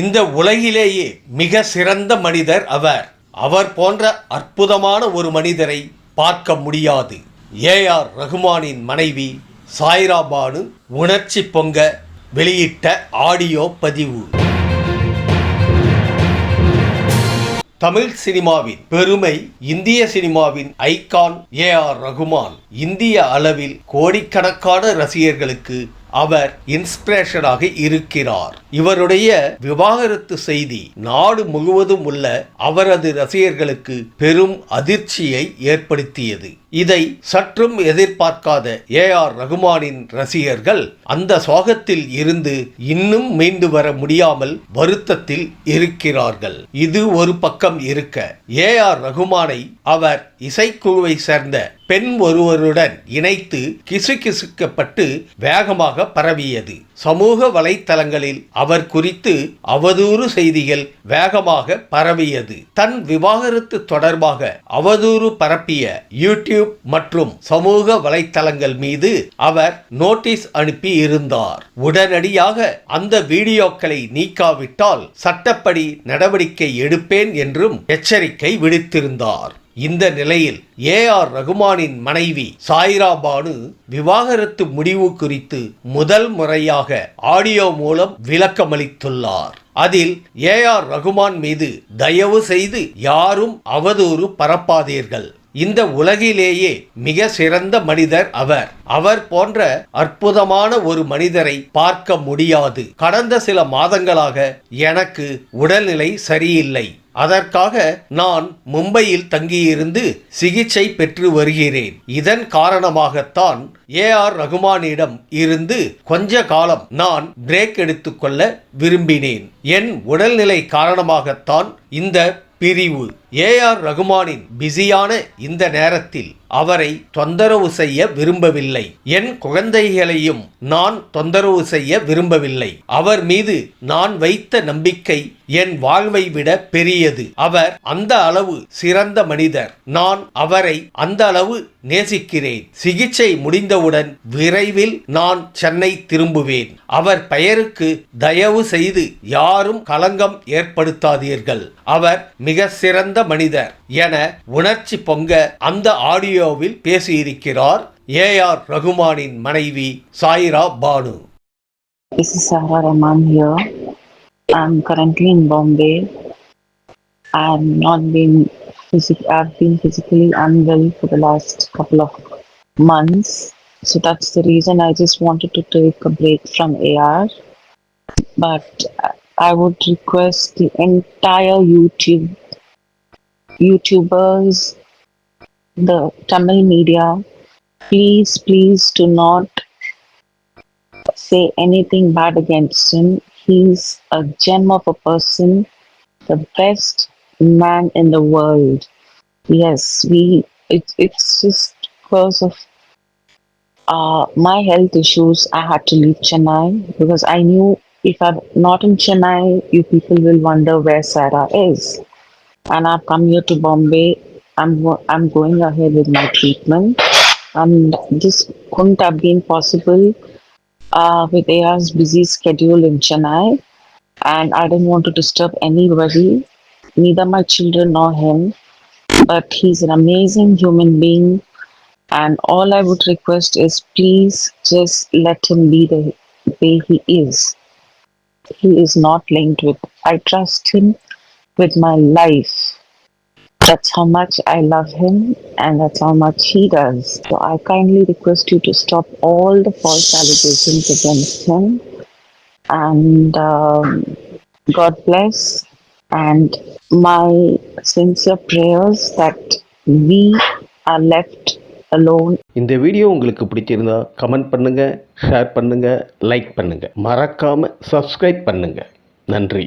இந்த உலகிலேயே மிக சிறந்த மனிதர் அவர். அவர் போன்ற அற்புதமான ஒரு மனிதரை பார்க்க முடியாது. ஏஆர் ரகுமானின் மனைவி சாய்ரா பானு உணர்ச்சி பொங்க வெளியிட்ட ஆடியோ பதிவு. தமிழ் சினிமாவின் பெருமை, இந்திய சினிமாவின் ஐகான் ஏஆர் ரகுமான். இந்திய அளவில் கோடிக்கணக்கான ரசிகர்களுக்கு அவர் இன்ஸ்பிரேஷனாக இருக்கிறார். இவருடைய விவாகரத்து செய்தி நாடு முழுவதும் உள்ள அவரது ரசிகர்களுக்கு பெரும் அதிர்ச்சியை ஏற்படுத்தியது. இதை சற்றும் எதிர்பார்க்காத ஏஆர் ரகுமானின் ரசிகர்கள் அந்த சோகத்தில் இருந்து இன்னும் மீண்டு வர முடியாமல் வருத்தத்தில் இருக்கிறார்கள். இது ஒரு பக்கம் இருக்க, ஏஆர் ரகுமானை அவர் இசைக்குழுவை சேர்ந்த பெண் ஒருவருடன் இணைத்து கிசுகிசுக்கப்பட்டு வேகமாக பரவியது. சமூக வலைத்தளங்களில் அவர் குறித்து அவதூறு செய்திகள் வேகமாக பரவியது. தன் விவாகரத்து தொடர்பாக அவதூறு பரப்பிய யூடியூப் மற்றும் சமூக வலைத்தளங்கள் மீது அவர் நோட்டீஸ் அனுப்பி இருந்தார். உடனடியாக அந்த வீடியோக்களை நீக்காவிட்டால் சட்டப்படி நடவடிக்கை எடுப்பேன் என்றும் எச்சரிக்கை விடுத்திருந்தார். இந்த நிலையில் ஏஆர் ரகுமானின் மனைவி சாய்ரா பானு விவாகரத்து முடிவு குறித்து முதல் முறையாக ஆடியோ மூலம் விளக்கமளித்துள்ளார். அதில் ஏஆர் ரகுமான் மீது தயவு செய்து யாரும் அவதூறு பரப்பாதீர்கள். இந்த உலகிலேயே மிக சிறந்த மனிதர் அவர். அவர் போன்ற அற்புதமான ஒரு மனிதரை பார்க்க முடியாது. கடந்த சில மாதங்களாக எனக்கு உடல்நிலை சரியில்லை. அதற்காக நான் மும்பையில் தங்கியிருந்து சிகிச்சை பெற்று வருகிறேன். இதன் காரணமாகத்தான் ஏஆர் ரகுமானிடம் இருந்து கொஞ்ச காலம் நான் பிரேக் எடுத்துக்கொள்ள விரும்பினேன். என் உடல்நிலை காரணமாகத்தான் இந்த பிரிவு. ஏஆர் ரகுமானின் பிஸியான இந்த நேரத்தில் அவரை தொந்தரவு செய்ய விரும்பவில்லை. என் குழந்தைகளையும் நான் தொந்தரவு செய்ய விரும்பவில்லை. அவர் மீது நான் வைத்த நம்பிக்கை என் வாழ்வை விட பெரியது. அவர் அந்த அளவு சிறந்த மனிதர். நான் அவரை அந்த அளவு நேசிக்கிறேன். சிகிச்சை முடிந்தவுடன் விரைவில் நான் சென்னை திரும்புவேன். அவர் பெயருக்கு தயவு செய்து யாரும் களங்கம் ஏற்படுத்தாதீர்கள். அவர் மிக சிறந்த மனிதர் என உணர்ச்சி பொங்க அந்த ஆடியோவில் பேசியிருக்கிறார் ஏஆர் ரகுமானின் மனைவி Saira Banu. This is Sahara Rahman here. I'm currently in Bombay. I've been physically unwell for the last couple of months. So that's the reason I just wanted to take a break from AR. But I would request the entire YouTubers, the Tamil media, please do not say anything bad against him. He's a gem of a person, the best man in the world. Yes, it's just because of my health issues I had to leave Chennai, because I knew if I'm not in Chennai, you people will wonder where Sarah is. And I've come here to Bombay. I'm going ahead with my treatment, and this couldn't have been possible with AR's busy schedule in Chennai, and I didn't want to disturb anybody, neither my children nor him. But he's an amazing human being, and all I would request is please just let him be the way he is. He is not linked with. I trust him with my life. That's how much I love him, and that's how much he does. So I kindly request you to stop all the false allegations against him, and God bless, and my sincere prayers that we are left alone. இந்த video உங்களுக்கு பிடிச்சிருந்தா comment பண்ணுங்க, share பண்ணுங்க, like பண்ணுங்க. மறக்காம subscribe பண்ணுங்க. நன்றி.